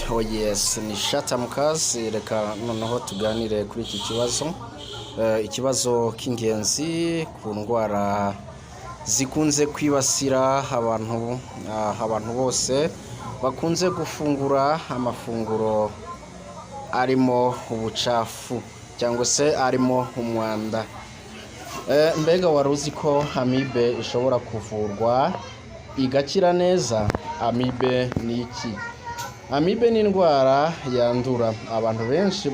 Oh yes, ni shata mukazi reka noneho tuganire kuri iki kibazo. Ikibazo k'ingenzi ku ndwara zikunze kwibasira abantu bose bakunze gufungura amafunguro arimo ubucafu cyangwa se arimo umwanda. Mbega waruzi ko amibe ishobora kuvurwa igakira neza? Amibe ni iki? Amibe ni indwara yandura abantu benshi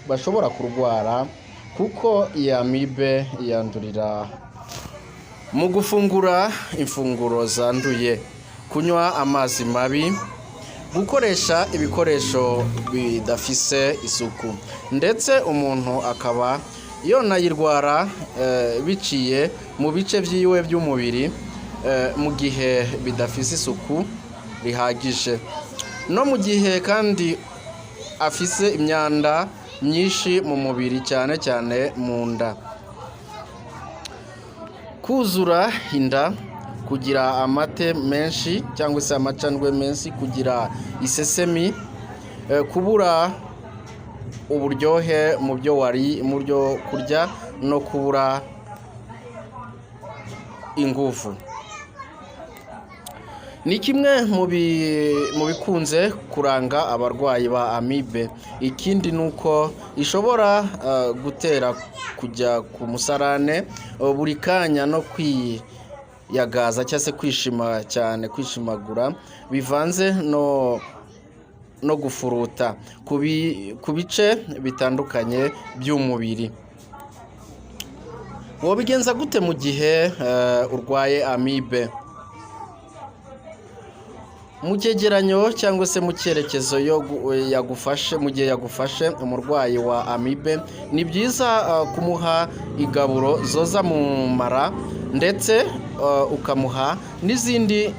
bashobora kurwara kuko iyi amibe yandurira mu gufungura ifunguro zanduye, kunywa amazi mabi, gukoresha ibikoresho bidafise isuku, ndetse umuntu akaba yonayirwara biciye mu bice byiwe by'umubiri mu gihe bidafise isuku rihagije, no mu gihe kandi afise imyanda myinshi mu mubiri cyane cyane mu nda. Kuzura inda, kugira amate menshi cyangwa se amacandwe menshi, kugira isesemi, kubura uburyohe mu byo kurya, no kubura ingufu ni kimwe mu bikunze kuranga abarwayi ba amibe. Ikindi nuko ishobora gutera kujya ku musarane buri kanya no kwiyagaza cyangwa se kwishimagura bivanze no gufuruta ku bice bitandukanye by'umubiri. Wobigenza gute mu gihe urwaye amibe? Mu cyegeranyo cyangwa se mu cyerekezo mu gihe yagufashe umurwayi wa amibe, ni byiza kumuha igaburo zoza mu mara, ndetse ukamuha n'izindi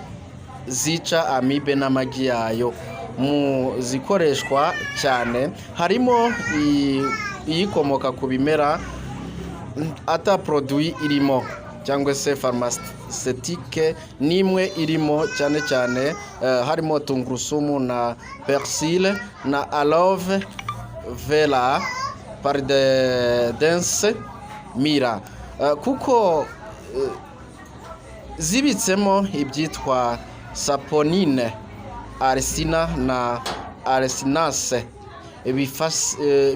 zica amibe n'amagi yayo. Mu zikoreshwa cyane harimo iyikomoka ku bimera ata produit irimo, cyangwa se pharmaceutique nimwe irimo, cyane cyane harimo tungurusumu na persil na aloe vera pardense mira, kuko zibitsemo ibyitwa saponine, arsina na arsenase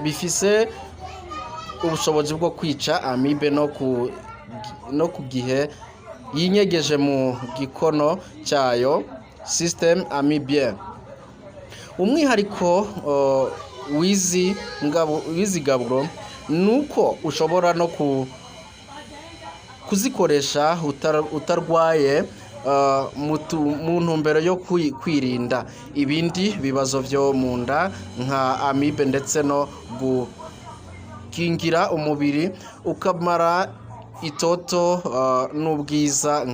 bifise ubushobozi bwo kwica amibe no ku gihe yinyegeje mu gikono cyayo, system amibien. Umwihariko w'izi gaburo nuko ushobora no kuzikoresha utarwaye, mu ntumbero yo kwirinda ibindi bibazo byo mu nda nka amibe, ndetse no gukingira umubiri ukamara itoto n'ubwiza,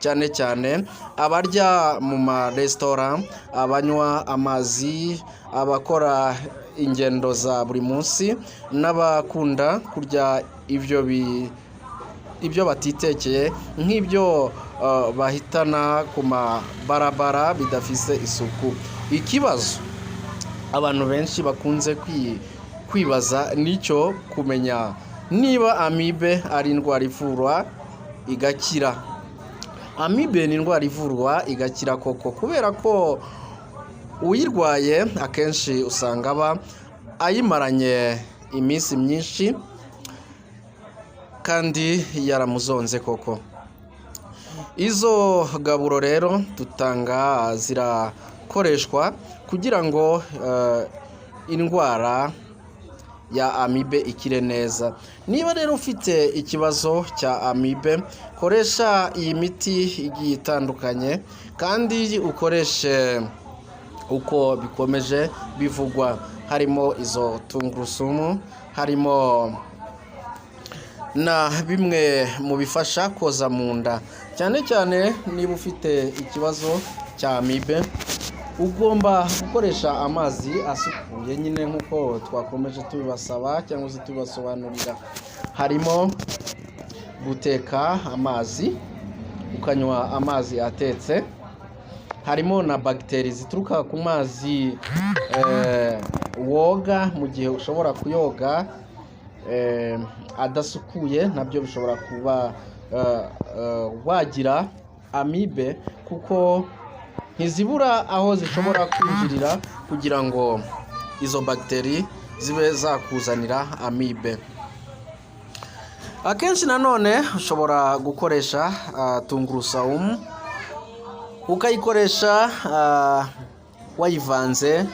cyane cyane abarya mu maresitora, abanywa amazi, abakora ingendo za buri munsi, n'abakunda kurya ibyo batitekeye, nk'ibyo bahitana ku mabarabara bidafise isuku. Ikibazo abantu benshi bakunze kwibaza nicyo kumenya niba amibe ari indwara ivurwa igakira. Amibe ni indwara ivurwa igakira koko, kubera ko uyirwaye akenshi usanga aba ayimaranye iminsi myinshi kandi yaramuzonze koko. Izo gaburo rero dutanga zirakoreshwa kugira ngo indwara ya amibe ikire neza. Niba rero ufite ikibazo cya amibe, koresha iyi miti igiye itandukanye kandi ukoreshe uko bikomeje bivugwa. Harimo izo tungurusumu, harimo na bimwe mu bifasha koza mu nda. Cyane cyane niba ufite ikibazo cya amibe, ugomba gukoresha amazi asukuye, nyine nk'uko twakomeje tubibasaba cyangwa se tubibasobanurira. Harimo guteka amazi, ukanywa amazi atetse, harimo na bagiteri zituruka ku mazi woga, mu gihe ushobora kuyoga adasukuye, nabyo bishobora kuba wagira amibe, kuko ntizibura aho zishobora kwinjirira kugira ngo izo bagiteri zibe zakuzanira amibe. Akenshi nanone ushobora gukoresha tungurusumu, ukayikoresha wayivanze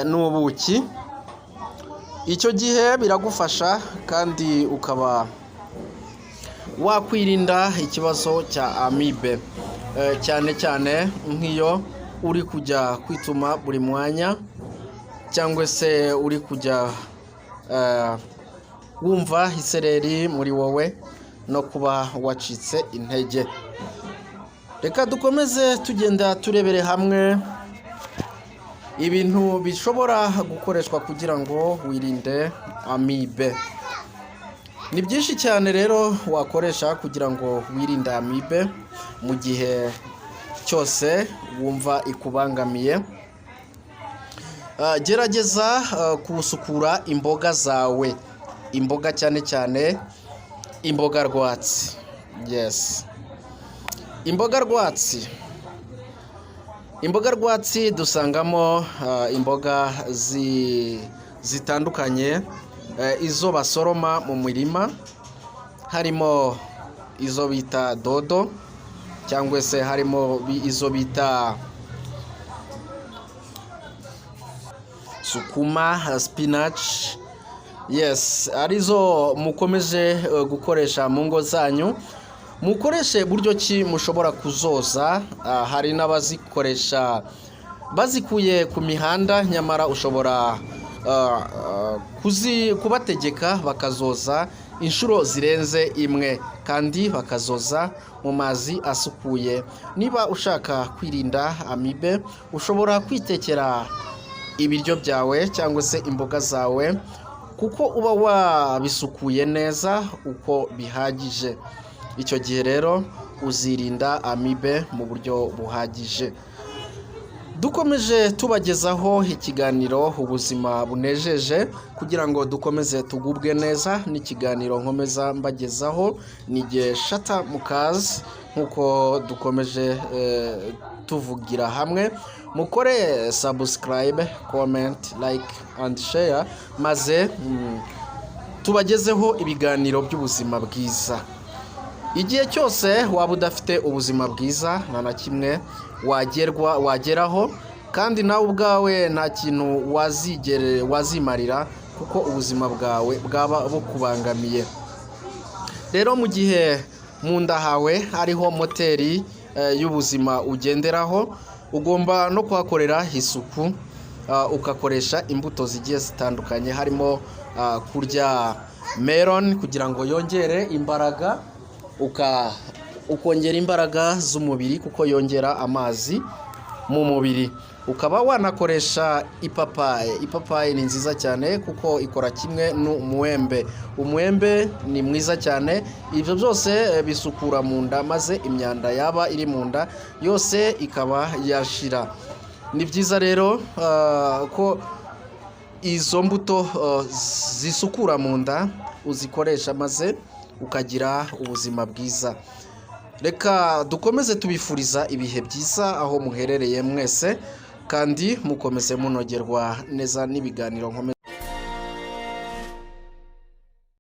n'ubuki. Icyo gihe biragufasha kandi ukaba wakwirinda ikibazo cya amibe, cyane cyane nk'iyo uri kujya kwituma buri mwanya, cyangwa se uri kujya wumva isereri muri wowe no kuba wacitse intege. Reka dukomeze tugenda turebere hamwe ibintu bishobora gukoreshwa kugira ngo wirinde amibe. Ni byinshi cyane rero wakoresha kugira ngo wirinde amibe mu gihe cyose wumva ikubangamiye. Gerageza gusukura imboga zawe, imboga cyane cyane imboga rwatsi. Yes, imboga rwatsi. Imboga rwatsi dusangamo imboga zitandukanye, izo basoroma mu mirima, harimo izo bita dodo, cyangwa se harimo izo bita sukuma, spinach. Yes, arizo mukomeje gukoresha mu ngo zanyu. Mukoreshe buryo ki mushobora kuzoza. Hari n'abazikoresha bazikuye ku mihanda, nyamara ushobora kubategeka bakazoza inshuro zirenze imwe, kandi bakazoza mu mazi asukuye. Niba ushaka kwirinda amibe, ushobora kwitekera ibiryo byawe cyangwa se imboga zawe, kuko uba wabisukuye neza uko bihagije. Icyo gihe rero uzirinda amibe mu buryo buhagije. Dukomeje tubagezaho ikiganiro ubuzima bunejeje, kugira ngo dukomeze tugubwe neza. N'ikiganiro nkomeza mbagezaho n'igihe shata mukazi, nkuko dukomeje tuvugira hamwe. Mukore subscribe, comment, like and share, maze tubagezeho ibiganiro by'ubuzima bwiza. Igihe cyose waba udafite ubuzima bwiza, nta na kimwe wageraho, kandi nawe ubwawe nta kintu wazimarira, kuko ubuzima bwawe bwaba bukubangamiye. Rero mu gihe mu nda hawe hariho moteri y'ubuzima ugenderaho, ugomba no kuhakorera isuku, ugakoresha imbuto zigiye zitandukanye, harimo kurya melon kugira ngo yongere imbaraga, ukongera imbaraga z'umubiri kuko yongera amazi mu mubiri. Ukaba wanakoresha ipapayi. Ipapayi ni nziza cyane kuko ikora kimwe n'umuwembe. Umuwembe ni mwiza cyane. Ibyo byose bisukura mu nda, maze imyanda yaba iri mu nda yose ikaba yashira. Ni byiza rero ko izo mbuto zisukura mu nda uzikoresha, maze ukagira ubuzima bwiza. Reka dukomeze tubifuriza ibihe byiza aho muherereye mwese, kandi mukomeze munogerwa neza n'ibiganiro nkomeza.